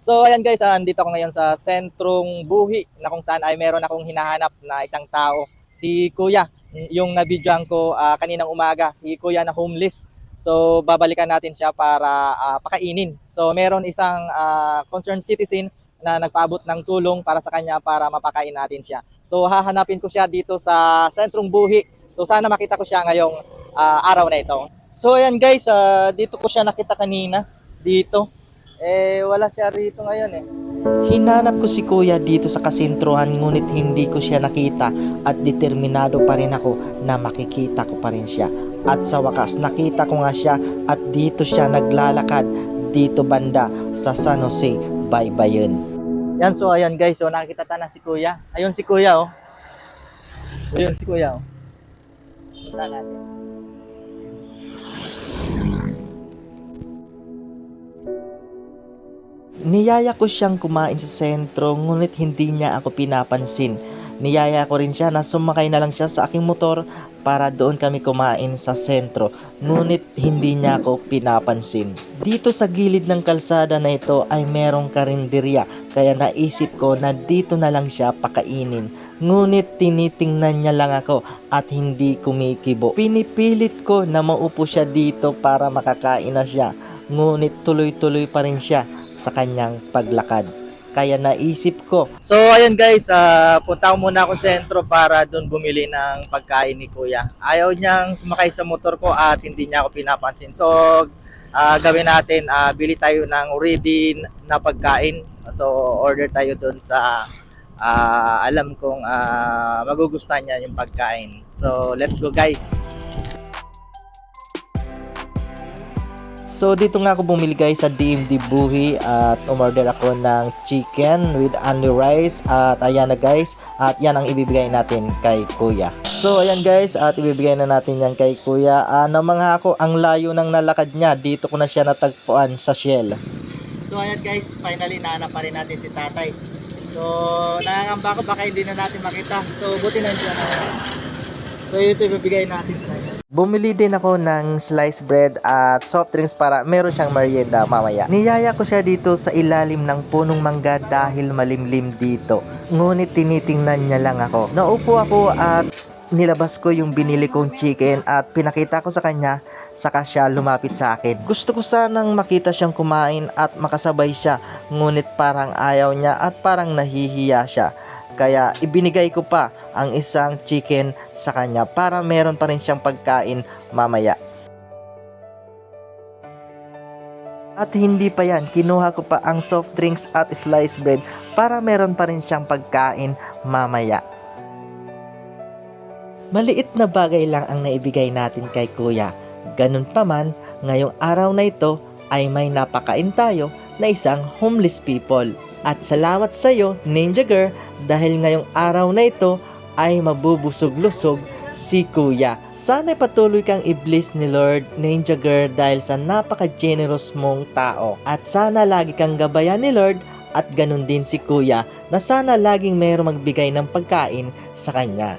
So ayan guys, andito ako ngayon sa sentrong buhi na kung saan ay meron akong hinahanap na isang tao. Si Kuya, yung nabidyoan ko kaninang umaga, si Kuya na homeless. So babalikan natin siya para pakainin. So meron isang concerned citizen na nagpaabot ng tulong para sa kanya para mapakain natin siya. So hahanapin ko siya dito sa sentrong buhi. So sana makita ko siya ngayong araw na ito. So ayan guys, dito ko siya nakita kanina dito. Wala siya rito ngayon eh. Hinanap ko si kuya dito sa kasintruhan ngunit hindi ko siya nakita at determinado pa rin ako na makikita ko pa rin siya. At sa wakas nakita ko nga siya at dito siya naglalakad dito banda sa San Jose, Baybayin. Yan, so ayan guys, so nakikita ta na si Kuya. Ayun si Kuya oh. Ayun si Kuya oh. Punta natin. Niyaya ko siyang kumain sa sentro ngunit hindi niya ako pinapansin. Niyaya ko rin siya na sumakay na lang siya sa aking motor para doon kami kumain sa sentro ngunit hindi niya ako pinapansin. Dito sa gilid ng kalsada na ito ay merong karinderya kaya naisip ko na dito na lang siya pakainin. Ngunit tinitingnan niya lang ako at hindi kumikibo. Pinipilit ko na maupo siya dito para makakain na siya. Ngunit tuloy-tuloy pa rin siya sa kanyang paglakad. Kaya naisip ko. So ayun guys, punta ko muna ako sa sentro para doon bumili ng pagkain ni Kuya. Ayaw niyang sumakay sa motor ko at hindi niya ako pinapansin. So gawin natin, bili tayo ng ready na pagkain. So order tayo doon sa alam kong magugustuhan niya yung pagkain. So let's go guys. So dito nga ako bumili guys sa DMD Buhi at umorder ako ng chicken with only rice at ayan na guys at yan ang ibibigay natin kay Kuya. So ayan guys at ibibigay na natin yan kay Kuya. Namangha ako ang layo ng nalakad niya, dito ko na siya natagpuan sa Shell. So ayan guys, finally nahanap pa rin natin si Tatay. So nangangamba ko baka hindi na natin makita. So buti na siya na. So ito ibibigay natin sa kanya. Bumili din ako ng sliced bread at soft drinks para meron siyang merienda mamaya. Niyaya ko siya dito sa ilalim ng punong mangga dahil malimlim dito. Ngunit tinitingnan niya lang ako. Naupo ako at nilabas ko yung binili kong chicken at pinakita ko sa kanya, saka siya lumapit sa akin. Gusto ko sanang makita siyang kumain at makasabay siya, ngunit parang ayaw niya at parang nahihiya siya. Kaya ibinigay ko pa ang isang chicken sa kanya para meron pa rin siyang pagkain mamaya. At hindi pa yan, kinuha ko pa ang soft drinks at sliced bread para meron pa rin siyang pagkain mamaya. Maliit na bagay lang ang naibigay natin kay Kuya. Ganun pa man, ngayong araw na ito ay may napakain tayo na isang homeless people. At salamat sa iyo, Ninja Girl, dahil ngayong araw na ito ay mabubusog-lusog si Kuya. Sana'y patuloy kang i-bless ni Lord, Ninja Girl, dahil sa napaka-generous mong tao. At sana lagi kang gabayan ni Lord at ganun din si Kuya na sana laging mayroong magbigay ng pagkain sa kanya.